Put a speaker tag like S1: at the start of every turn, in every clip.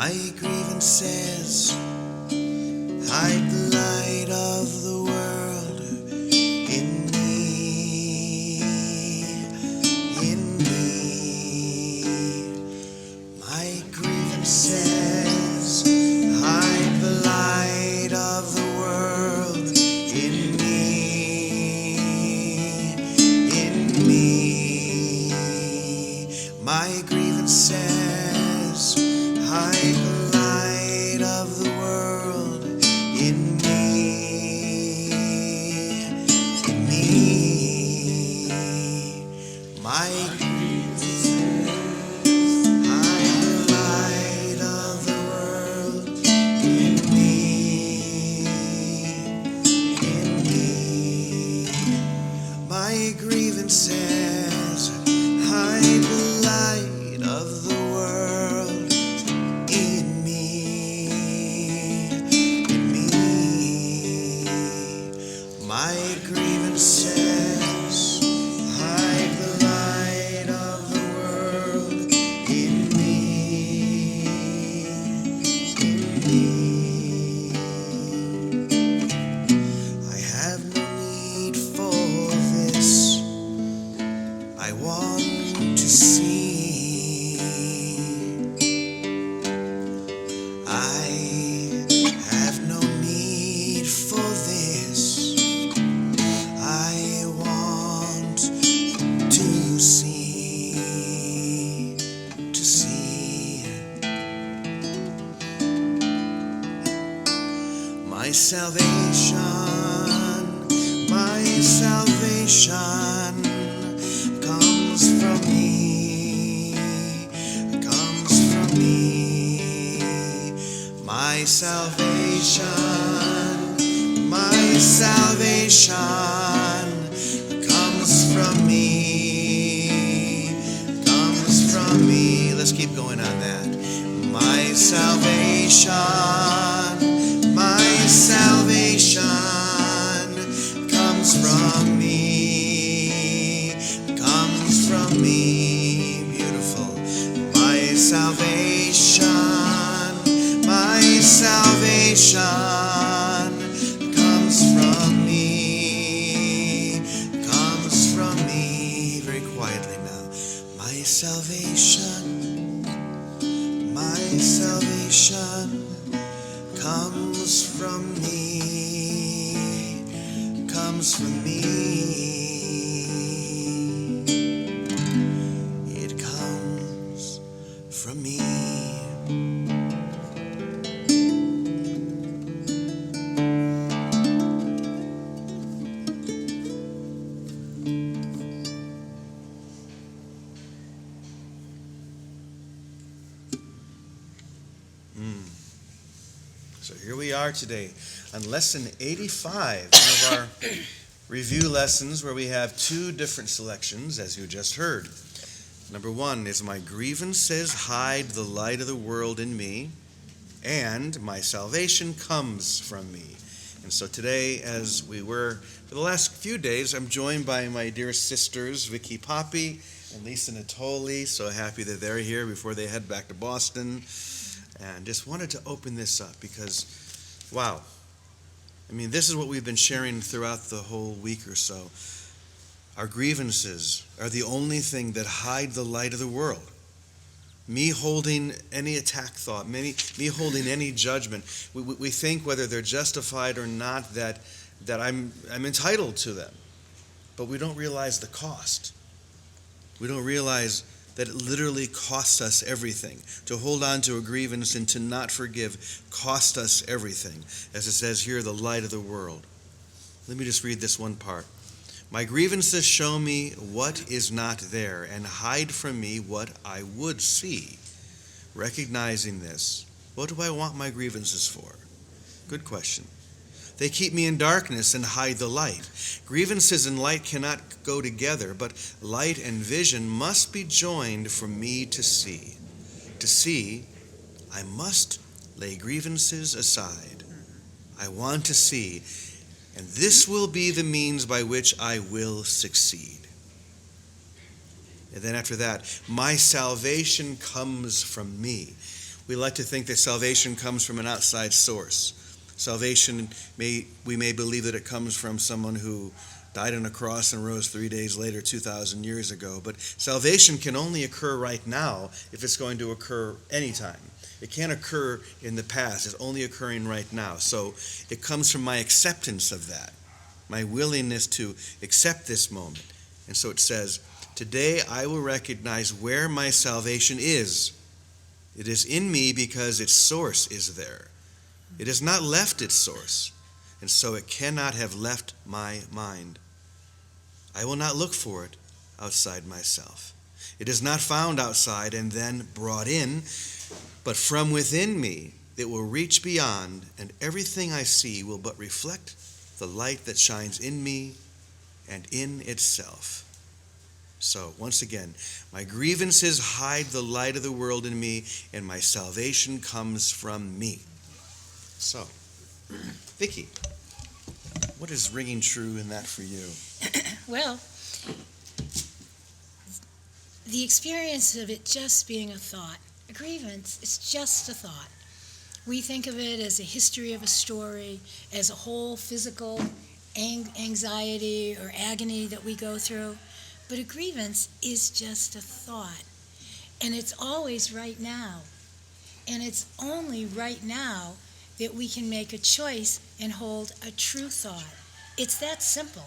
S1: My grievances hide the light of the world in me, in me. My grievances hide the light of the world in me, in me. My grievances hide the light of the world in me, in me. My grievances hide the light of the world in me, in me. My grievances hide the light of the world in me, in me. My grievances hide the light of the world in me, in me. I have no need for this. I want to see. I have no need for this. I want to see, to see. My salvation comes from me, comes from me. My salvation comes from me, comes from me. Let's keep going on that. My salvation comes from me, comes from me. Beautiful. My salvation comes from me, comes from me. Very quietly now. My salvation comes from me, comes from me. It comes from me. So here we are today on lesson 85, one of our review lessons where we have two different selections, as you just heard. Number one is my grievances hide the light of the world in me, and my salvation comes from me. And so today, as we were for the last few days, I'm joined by my dear sisters, Vicky Poppy and Lisa Natoli. So happy that they're here before they head back to Boston. And just wanted to open this up because, wow, I mean, this is what we've been sharing throughout the whole week or so. Our grievances are the only thing that hide the light of the world. Me holding any attack thought, me holding any judgment, we think whether they're justified or not that I'm entitled to them. But we don't realize the cost. We don't realize that it literally costs us everything. To hold on to a grievance and to not forgive cost us everything. As it says here, the light of the world. Let me just read this one part. My grievances show me what is not there and hide from me what I would see. Recognizing this, what do I want my grievances for? Good question. They keep me in darkness and hide the light. Grievances and light cannot go together, but light and vision must be joined for me to see. To see, I must lay grievances aside. I want to see, and this will be the means by which I will succeed. And then after that, my salvation comes from me. We like to think that salvation comes from an outside source. Salvation, we may believe that it comes from someone who died on a cross and rose 3 days later, 2,000 years ago. But salvation can only occur right now if it's going to occur anytime. It can't occur in the past. It's only occurring right now. So it comes from my acceptance of that, my willingness to accept this moment. And so it says, today I will recognize where my salvation is. It is in me because its source is there. It has not left its source, and so it cannot have left my mind. I will not look for it outside myself. It is not found outside and then brought in, but from within me it will reach beyond, and everything I see will but reflect the light that shines in me and in itself. So, once again, my grievances hide the light of the world in me, and my salvation comes from me. So, Vicki, what is ringing true in that for you?
S2: Well, the experience of it just being a thought. A grievance is just a thought. We think of it as a history of a story, as a whole physical anxiety or agony that we go through. But a grievance is just a thought. And it's always right now. And it's only right now that we can make a choice and hold a true thought. It's that simple.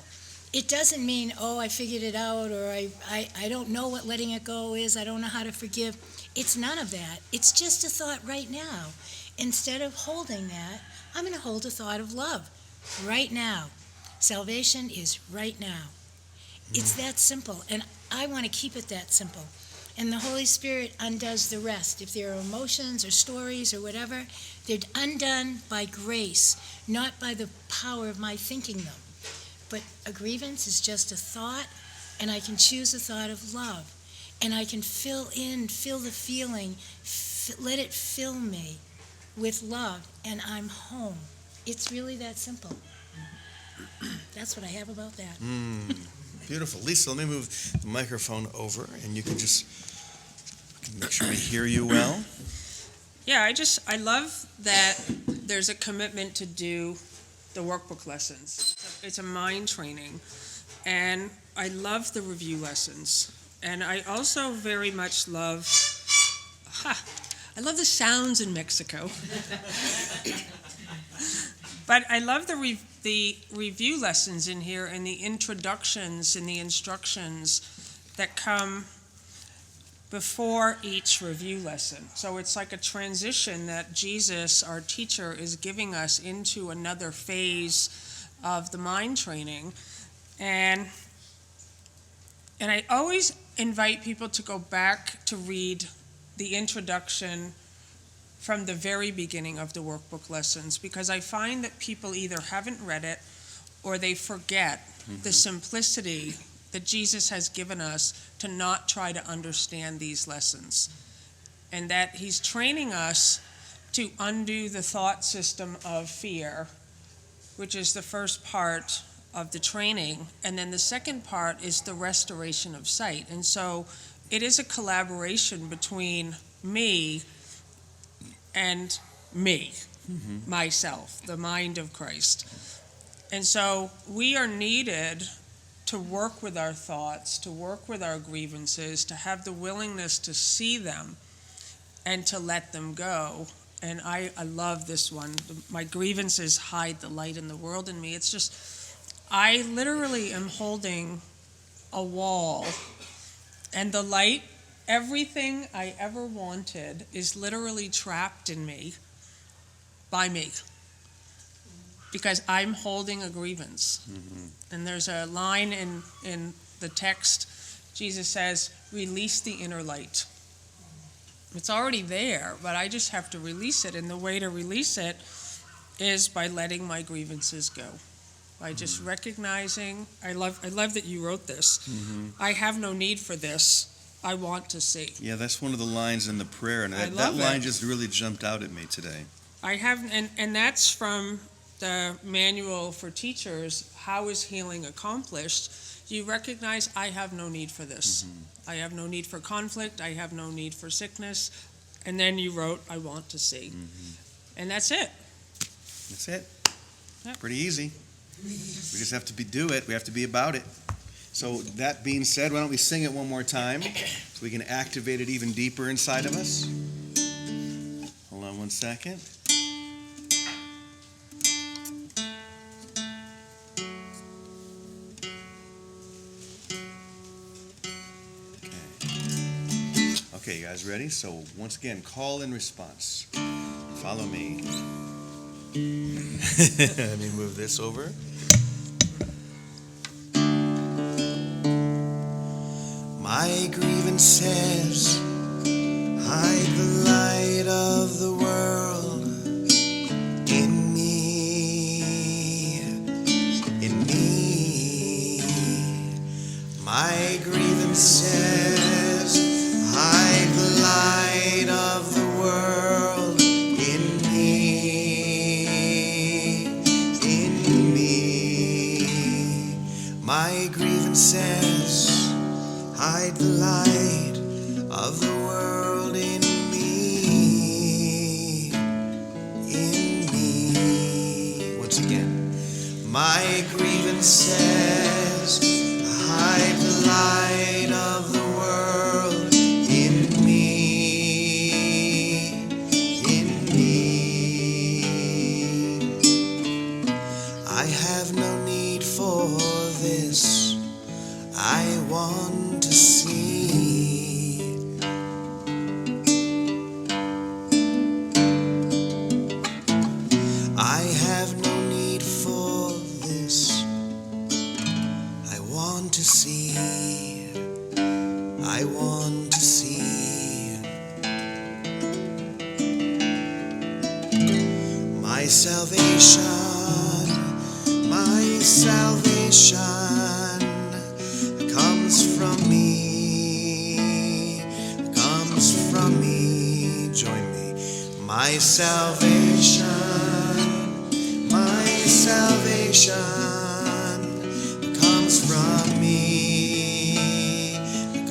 S2: It doesn't mean, oh, I figured it out, or I don't know what letting it go is, I don't know how to forgive. It's none of that. It's just a thought right now. Instead of holding that, I'm going to hold a thought of love right now. Salvation is right now. It's that simple, and I want to keep it that simple. And the Holy Spirit undoes the rest. If there are emotions or stories or whatever, they're undone by grace, not by the power of my thinking them. But a grievance is just a thought, and I can choose a thought of love. And I can feel the feeling, let it fill me with love, and I'm home. It's really that simple. That's what I have about that.
S1: Beautiful. Lisa, let me move the microphone over, and you can just make sure we hear you well.
S3: Yeah, I love that there's a commitment to do the workbook lessons. It's a mind training, and I love the review lessons. And I also very much love, I love the sounds in Mexico. But I love the review lessons in here and the introductions and the instructions that come before each review lesson. So it's like a transition that Jesus, our teacher, is giving us into another phase of the mind training. And I always invite people to go back to read the introduction from the very beginning of the workbook lessons, because I find that people either haven't read it or they forget the simplicity that Jesus has given us to not try to understand these lessons, and that he's training us to undo the thought system of fear, which is the first part of the training, and then the second part is the restoration of sight. And so it is a collaboration between me and me, myself, the mind of Christ. And so we are needed to work with our thoughts, to work with our grievances, to have the willingness to see them and to let them go. And I love this one. My grievances hide the light in the world in me. It's just, I literally am holding a wall, and the light, everything I ever wanted, is literally trapped in me by me, because I'm holding a grievance. And there's a line in the text, Jesus says, release the inner light. It's already there, but I just have to release it. And the way to release it is by letting my grievances go. By just recognizing, I love that you wrote this. I have no need for this. I want to see.
S1: Yeah, that's one of the lines in the prayer, and that line just really jumped out at me today.
S3: I have, and that's from the manual for teachers, How is Healing Accomplished? You recognize, I have no need for this. I have no need for conflict. I have no need for sickness. And then you wrote, I want to see. And that's it.
S1: That's it.
S3: Yep.
S1: Pretty easy. We just have to do it. We have to be about it. So that being said, why don't we sing it one more time so we can activate it even deeper inside of us? Hold on one second. Okay, you guys ready? So once again, call and response. Follow me. Let me move this over. My grievances hide the light of the world in me, in me. My grievances hide the light of the world in me, in me. My grievances hide the light of the world in me, in me. Once again, my grievances hide the light of the world in me, in me. I have no need for this. I want to see. I have no need for this. I want to see. I want to see. My salvation, my salvation comes from me, comes from me. Join me. My salvation comes from me,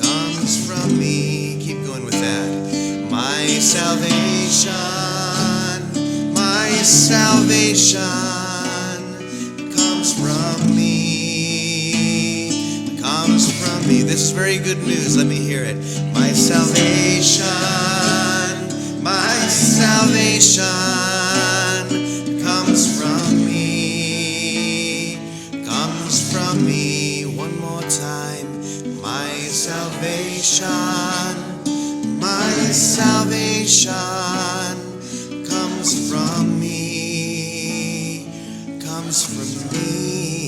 S1: comes from me. Keep going with that. My salvation comes from me, comes from me. This is very good news. Let me hear it. My salvation comes from me, comes from me. One more time. My salvation comes from me, comes from me.